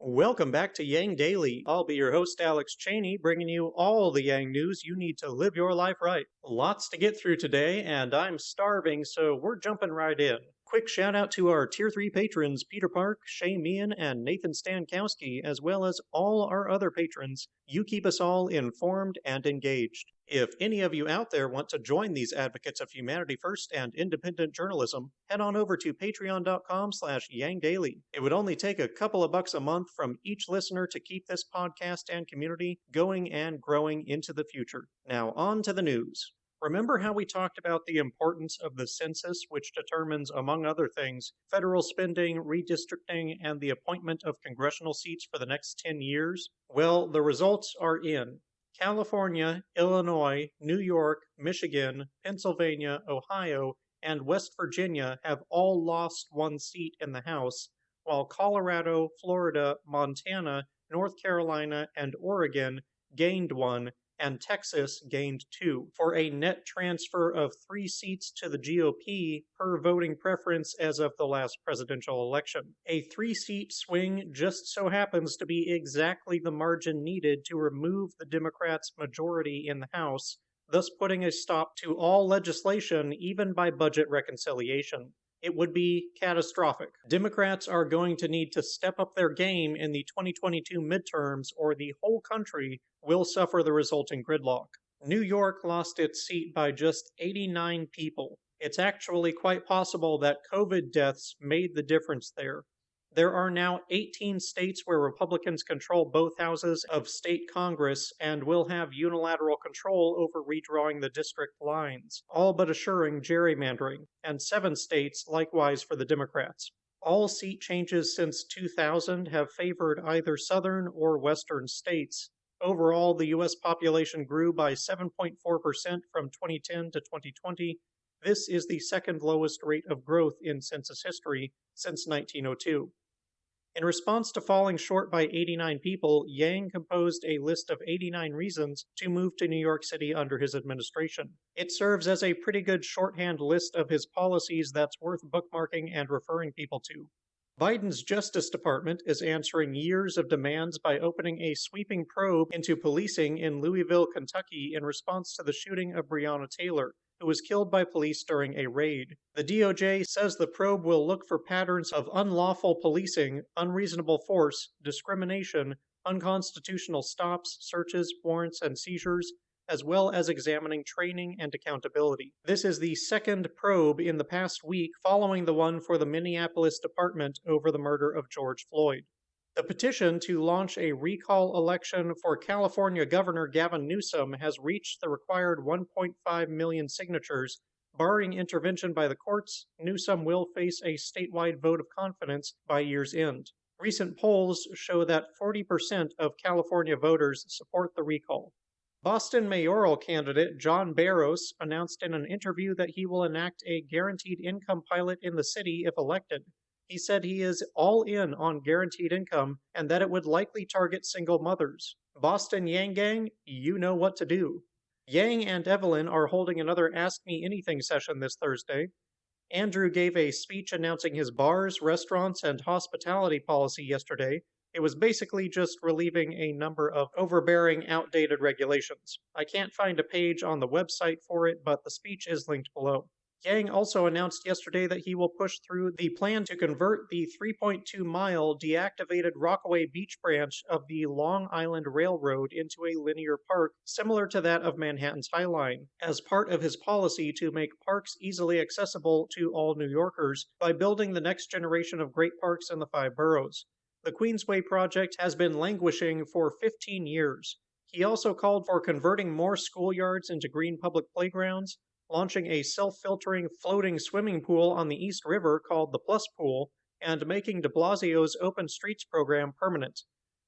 Welcome back to Yang Daily. I'll be your host, Alex Cheney, bringing you all the Yang news you need to live your life right. Lots to get through today, and I'm starving, so we're jumping right in. Quick shout out to our Tier 3 patrons, Peter Park, Shay Meehan, and Nathan Stankowski, as well as all our other patrons. You keep us all informed and engaged. If any of you out there want to join these advocates of humanity first and independent journalism, head on over to patreon.com/YangDaily. It would only take a couple of bucks a month from each listener to keep this podcast and community going and growing into the future. Now on to the news. Remember how we talked about the importance of the census, which determines, among other things, federal spending, redistricting, and the appointment of congressional seats for the next 10 years? Well, the results are in. California, Illinois, New York, Michigan, Pennsylvania, Ohio, and West Virginia have all lost one seat in the House, while Colorado, Florida, Montana, North Carolina, and Oregon gained one, and Texas gained 2, for a net transfer of 3 seats to the GOP per voting preference as of the last presidential election. A 3-seat swing just so happens to be exactly the margin needed to remove the Democrats' majority in the House, thus putting a stop to all legislation, even by budget reconciliation. It would be catastrophic. Democrats are going to need to step up their game in the 2022 midterms, or the whole country will suffer the resulting gridlock. New York lost its seat by just 89 people. It's actually quite possible that COVID deaths made the difference there. There are now 18 states where Republicans control both houses of state Congress and will have unilateral control over redrawing the district lines, all but assuring gerrymandering, and 7 states likewise for the Democrats. All seat changes since 2000 have favored either southern or western states. Overall, the U.S. population grew by 7.4% from 2010 to 2020. This is the second lowest rate of growth in census history since 1902. In response to falling short by 89 people, Yang composed a list of 89 reasons to move to New York City under his administration. It serves as a pretty good shorthand list of his policies that's worth bookmarking and referring people to. Biden's Justice Department is answering years of demands by opening a sweeping probe into policing in Louisville, Kentucky in response to the shooting of Breonna Taylor, who was killed by police during a raid. The DoJ says the probe will look for patterns of unlawful policing, unreasonable force, discrimination, unconstitutional stops, searches, warrants, and seizures, as well as examining training and accountability. This is the second probe in the past week following the one for the Minneapolis Department over the murder of George Floyd. The petition to launch a recall election for California Governor Gavin Newsom has reached the required 1.5 million signatures. Barring intervention by the courts, Newsom will face a statewide vote of confidence by year's end. Recent polls show that 40% of California voters support the recall. Boston mayoral candidate John Barros announced in an interview that he will enact a guaranteed income pilot in the city if elected. He said he is all in on guaranteed income and that it would likely target single mothers. Boston Yang Gang, you know what to do. Yang and Evelyn are holding another Ask Me Anything session this Thursday. Andrew gave a speech announcing his bars, restaurants, and hospitality policy yesterday. It was basically just relieving a number of overbearing, outdated regulations. I can't find a page on the website for it, but the speech is linked below. Yang also announced yesterday that he will push through the plan to convert the 3.2-mile deactivated Rockaway Beach branch of the Long Island Railroad into a linear park similar to that of Manhattan's High Line, as part of his policy to make parks easily accessible to all New Yorkers by building the next generation of great parks in the 5 boroughs. The Queensway project has been languishing for 15 years. He also called for converting more schoolyards into green public playgrounds, launching a self-filtering floating swimming pool on the East River called the Plus Pool, and making de Blasio's Open Streets program permanent.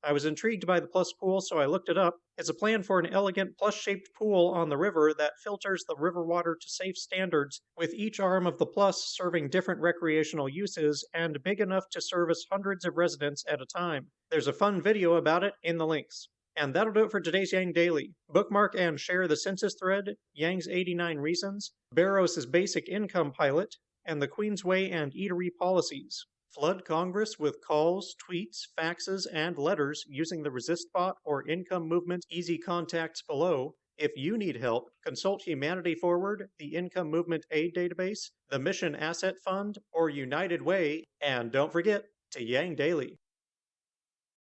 I was intrigued by the Plus Pool, so I looked it up. It's a plan for an elegant plus-shaped pool on the river that filters the river water to safe standards, with each arm of the Plus serving different recreational uses and big enough to service hundreds of residents at a time. There's a fun video about it in the links. And that'll do it for today's Yang Daily. Bookmark and share the census thread, Yang's 89 Reasons, Barros' Basic Income Pilot, and the Queensway and Eatery Policies. Flood Congress with calls, tweets, faxes, and letters using the ResistBot or Income Movement Easy Contacts below. If you need help, consult Humanity Forward, the Income Movement Aid Database, the Mission Asset Fund, or United Way, and don't forget to Yang Daily.